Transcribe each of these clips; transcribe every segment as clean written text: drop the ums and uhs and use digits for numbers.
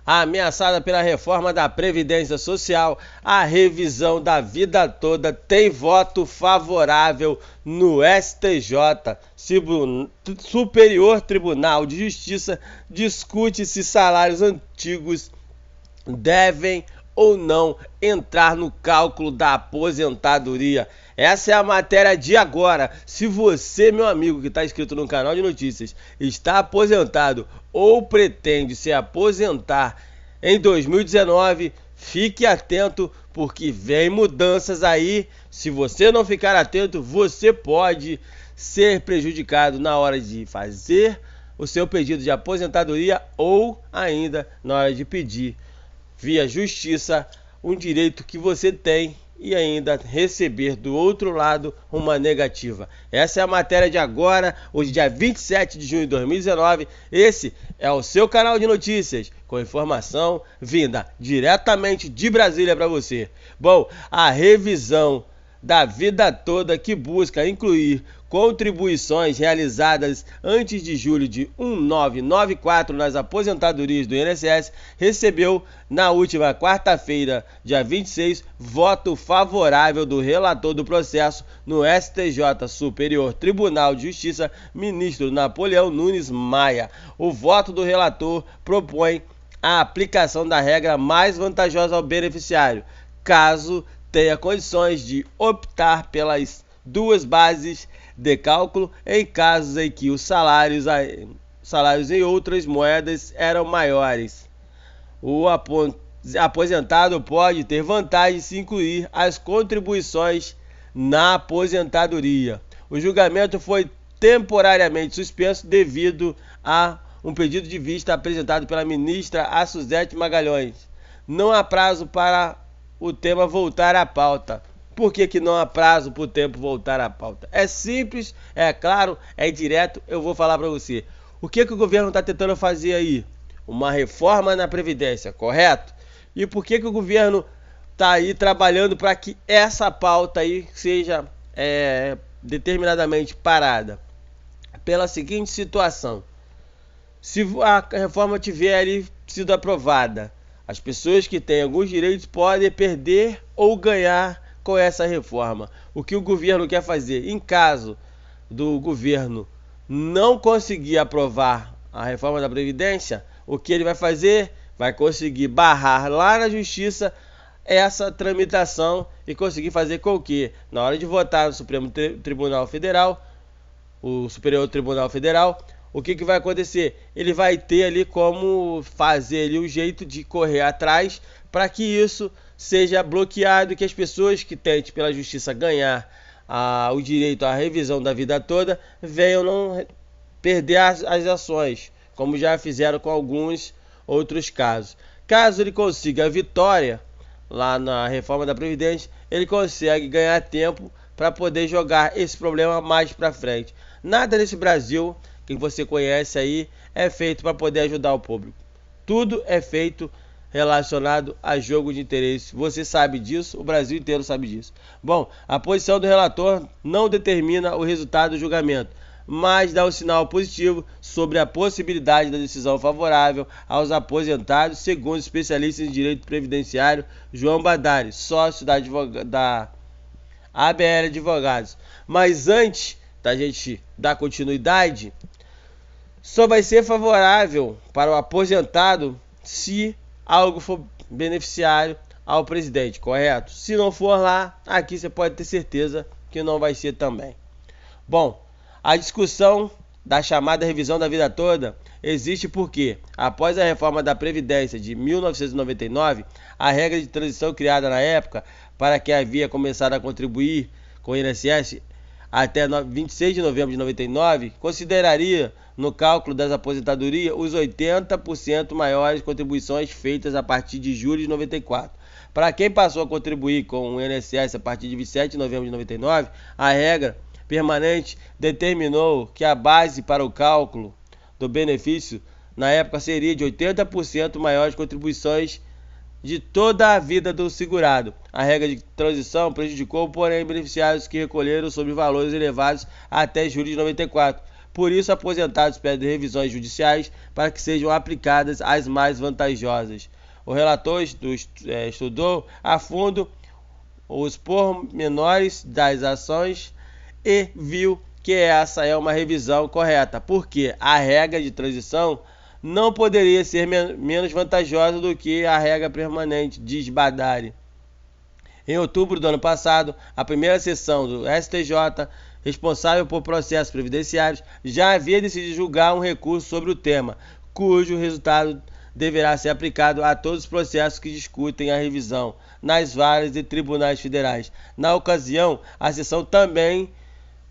Ameaçada pela reforma da Previdência Social, a revisão da vida toda tem voto favorável no STJ. Superior Tribunal de Justiça discute se salários antigos devem ou não entrar no cálculo da aposentadoria. Essa é a matéria de agora. Se você, meu amigo que está inscrito no canal de notícias, está aposentado ou pretende se aposentar em 2019, fique atento porque vem mudanças aí. Se você não ficar atento, você pode ser prejudicado na hora de fazer o seu pedido de aposentadoria ou ainda na hora de pedir via justiça um direito que você tem e ainda receber do outro lado uma negativa. Essa é a matéria de agora, hoje dia 27 de junho de 2019. Esse é o seu canal de notícias, com informação vinda diretamente de Brasília para você. Bom, a revisão da vida toda que busca incluir contribuições realizadas antes de julho de 1994 nas aposentadorias do INSS recebeu na última quarta-feira, dia 26, voto favorável do relator do processo no STJ Superior Tribunal de Justiça, ministro Napoleão Nunes Maia. O voto do relator propõe a aplicação da regra mais vantajosa ao beneficiário, caso tenha condições de optar pelas duas bases de cálculo em casos em que os salários em outras moedas eram maiores. O aposentado pode ter vantagem se incluir as contribuições na aposentadoria. O julgamento foi temporariamente suspenso devido a um pedido de vista apresentado pela ministra Suzete Magalhães. Não há prazo para o tema voltar à pauta. Por que não há prazo para o tempo voltar à pauta? É simples, é claro, é direto, eu vou falar para você. O que o governo está tentando fazer aí? Uma reforma na Previdência, correto? E por que o governo está aí trabalhando para que essa pauta aí seja determinadamente parada? Pela seguinte situação: se a reforma tiver ali sido aprovada, as pessoas que têm alguns direitos podem perder ou ganhar com essa reforma. O que o governo quer fazer? Em caso do governo não conseguir aprovar a reforma da Previdência, o que ele vai fazer? Vai conseguir barrar lá na Justiça essa tramitação e conseguir fazer com que, na hora de votar no Supremo Tribunal Federal, o Superior Tribunal Federal, o que vai acontecer? Ele vai ter ali como fazer ali o jeito de correr atrás para que isso seja bloqueado e que as pessoas que tentem pela justiça ganhar o direito à revisão da vida toda venham não perder as ações, como já fizeram com alguns outros casos. Caso ele consiga a vitória lá na reforma da Previdência, ele consegue ganhar tempo para poder jogar esse problema mais para frente. Nada nesse Brasil que você conhece aí é feito para poder ajudar o público. Tudo é feito relacionado a jogo de interesse. Você sabe disso, o Brasil inteiro sabe disso. Bom, a posição do relator não determina o resultado do julgamento, mas dá um sinal positivo sobre a possibilidade da decisão favorável aos aposentados, segundo o especialista em direito previdenciário João Badari, sócio da ABL Advogados. Mas antes da gente dar continuidade, só vai ser favorável para o aposentado se algo for beneficiário ao presidente, correto? Se não for lá, aqui você pode ter certeza que não vai ser também. Bom, a discussão da chamada revisão da vida toda existe porque, após a reforma da Previdência de 1999, a regra de transição criada na época para quem havia começado a contribuir com o INSS até 26 de novembro de 99, consideraria no cálculo das aposentadorias os 80% maiores contribuições feitas a partir de julho de 94. Para quem passou a contribuir com o INSS a partir de 27 de novembro de 99, a regra permanente determinou que a base para o cálculo do benefício na época seria de 80% maiores contribuições de toda a vida do segurado. A regra de transição prejudicou, porém, beneficiários que recolheram sobre valores elevados até julho de 94. Por isso, aposentados pedem revisões judiciais para que sejam aplicadas as mais vantajosas. O relator estudou a fundo os pormenores das ações e viu que essa é uma revisão correta, porque a regra de transição não poderia ser menos vantajosa do que a regra permanente, diz Badari. Em outubro do ano passado, a primeira sessão do STJ, responsável por processos previdenciários, já havia decidido julgar um recurso sobre o tema, cujo resultado deverá ser aplicado a todos os processos que discutem a revisão nas varas e tribunais federais. Na ocasião, a sessão também,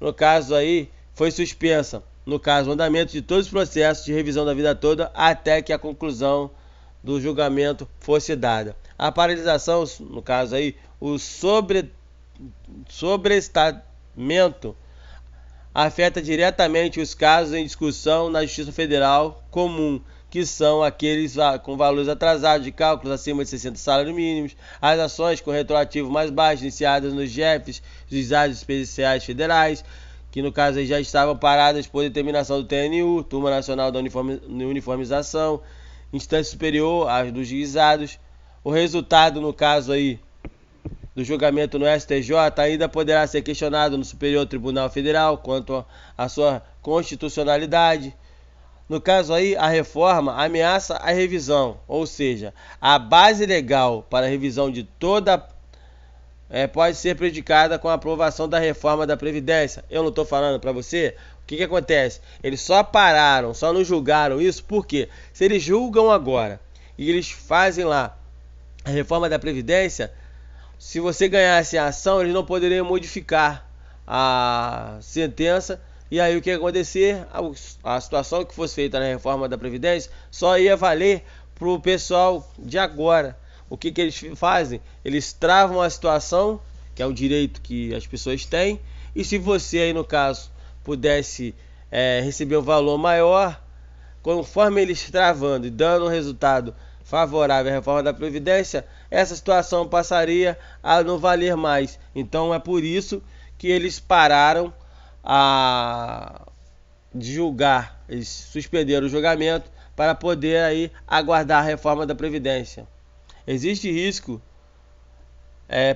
no caso aí, foi suspensa. No caso, o andamento de todos os processos de revisão da vida toda até que a conclusão do julgamento fosse dada. A paralisação, no caso aí, o sobrestamento afeta diretamente os casos em discussão na Justiça Federal comum, que são aqueles com valores atrasados de cálculos acima de 60 salários mínimos, as ações com retroativo mais baixo iniciadas nos JEFs, juizados especiais federais, que no caso aí já estavam paradas por determinação do TNU, Turma Nacional da Uniformização, instância superior às dos juizados. O resultado, no caso aí, do julgamento no STJ ainda poderá ser questionado no Superior Tribunal Federal quanto à sua constitucionalidade. No caso aí, a reforma ameaça a revisão, ou seja, a base legal para a revisão de toda pode ser prejudicada com a aprovação da reforma da Previdência. Eu não estou falando para você. O que acontece? Eles só pararam, só não julgaram isso, porque se eles julgam agora e eles fazem lá a reforma da Previdência, se você ganhasse a ação, eles não poderiam modificar a sentença. E aí o que ia acontecer? A situação que fosse feita na reforma da Previdência só ia valer para o pessoal de agora. O que eles fazem? Eles travam a situação, que é o direito que as pessoas têm, e se você aí no caso pudesse receber um valor maior, conforme eles travando e dando um resultado favorável à reforma da Previdência, essa situação passaria a não valer mais. Então é por isso que eles pararam de julgar, eles suspenderam o julgamento para poder aí aguardar a reforma da Previdência. Existe risco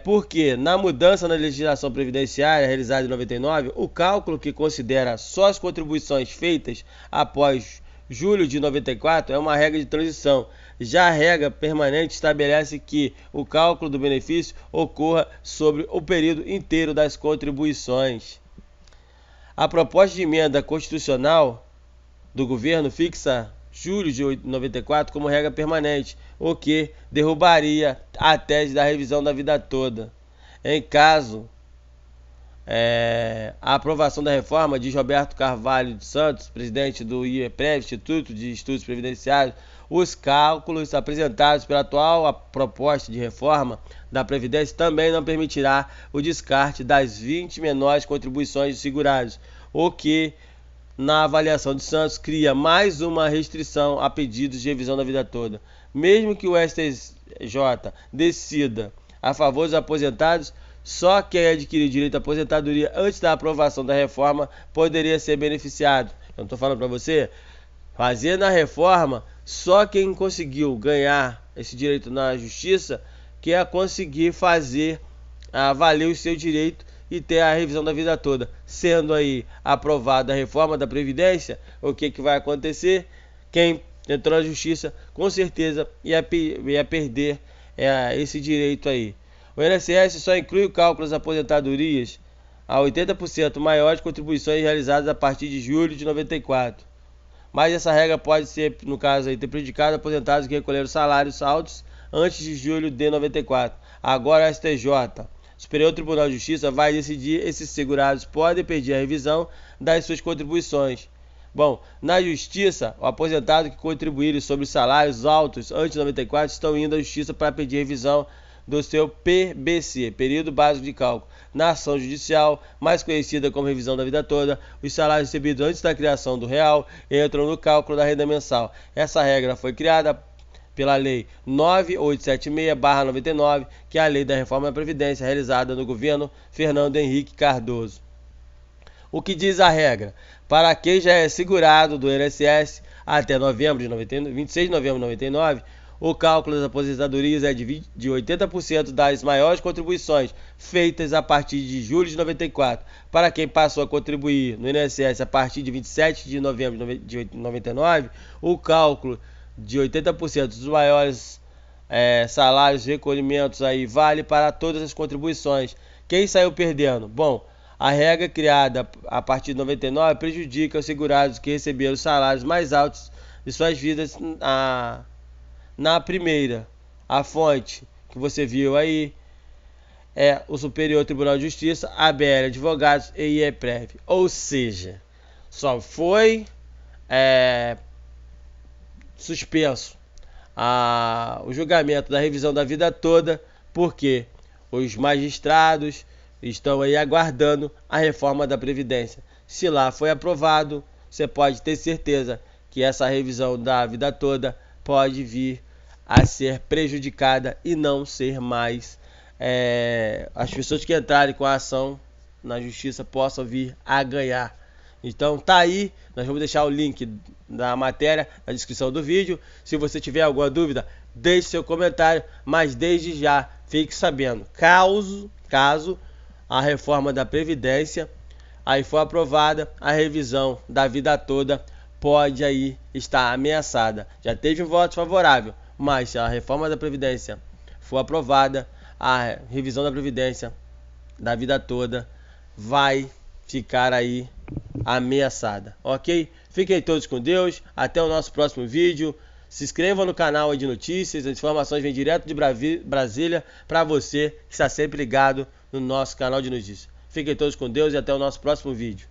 porque na mudança na legislação previdenciária realizada em 99, o cálculo que considera só as contribuições feitas após julho de 94 é uma regra de transição. Já a regra permanente estabelece que o cálculo do benefício ocorra sobre o período inteiro das contribuições. A proposta de emenda constitucional do governo fixa julho de 94 como regra permanente, o que derrubaria a tese da revisão da vida toda. Em caso a aprovação da reforma, diz Roberto Carvalho de Santos, presidente do IEPREV, Instituto de Estudos Previdenciários, os cálculos apresentados pela atual proposta de reforma da Previdência também não permitirá o descarte das 20 menores contribuições de segurados, o que, na avaliação de Santos, cria mais uma restrição a pedidos de revisão da vida toda. Mesmo que o STJ decida a favor dos aposentados, só quem adquirir direito à aposentadoria antes da aprovação da reforma poderia ser beneficiado. Eu não estou falando para você, fazendo a reforma, só quem conseguiu ganhar esse direito na justiça que é conseguir fazer valer o seu direito e ter a revisão da vida toda. Sendo aí aprovada a reforma da Previdência, o que vai acontecer? Quem entrou na justiça com certeza ia perder esse direito aí. O INSS só inclui o cálculo das aposentadorias a 80% maior de contribuições realizadas a partir de julho de 94. Mas essa regra pode ser, no caso aí, ter prejudicado aposentados que recolheram salários altos antes de julho de 94. Agora a STJ, Superior Tribunal de Justiça, vai decidir se esses segurados podem pedir a revisão das suas contribuições. Bom, na Justiça, o aposentado que contribuíram sobre salários altos antes de 94 estão indo à Justiça para pedir revisão do seu PBC, período básico de cálculo. Na ação judicial, mais conhecida como revisão da vida toda, os salários recebidos antes da criação do real entram no cálculo da renda mensal. Essa regra foi criada pela Lei 9876/99, que é a Lei da Reforma da Previdência, realizada no governo Fernando Henrique Cardoso. O que diz a regra? Para quem já é segurado do INSS até 26 de novembro de 99, o cálculo das aposentadorias é de 80% das maiores contribuições feitas a partir de julho de 94. Para quem passou a contribuir no INSS a partir de 27 de novembro de 99, o cálculo de 80% dos maiores salários e recolhimentos aí vale para todas as contribuições. Quem saiu perdendo? Bom, a regra criada a partir de 99 prejudica os segurados que receberam os salários mais altos de suas vidas na primeira. A fonte que você viu aí é o Superior Tribunal de Justiça, ABL Advogados e IEPREV. Ou seja, só foi suspenso o julgamento da revisão da vida toda porque os magistrados estão aí aguardando a reforma da Previdência. Se lá foi aprovado, você pode ter certeza que essa revisão da vida toda pode vir a ser prejudicada e não ser mais as pessoas que entrarem com a ação na justiça possam vir a ganhar. Então tá aí, nós vamos deixar o link da matéria na descrição do vídeo. Se você tiver alguma dúvida, deixe seu comentário, mas desde já fique sabendo, caso a reforma da Previdência aí for aprovada, a revisão da vida toda pode aí estar ameaçada. Já teve um voto favorável, mas se a reforma da Previdência for aprovada, a revisão da Previdência da vida toda vai ficar aí ameaçada, ok? Fiquem todos com Deus, até o nosso próximo vídeo. Se inscreva no canal de notícias, as informações vêm direto de Brasília para você que está sempre ligado no nosso canal de notícias. Fiquem todos com Deus e até o nosso próximo vídeo.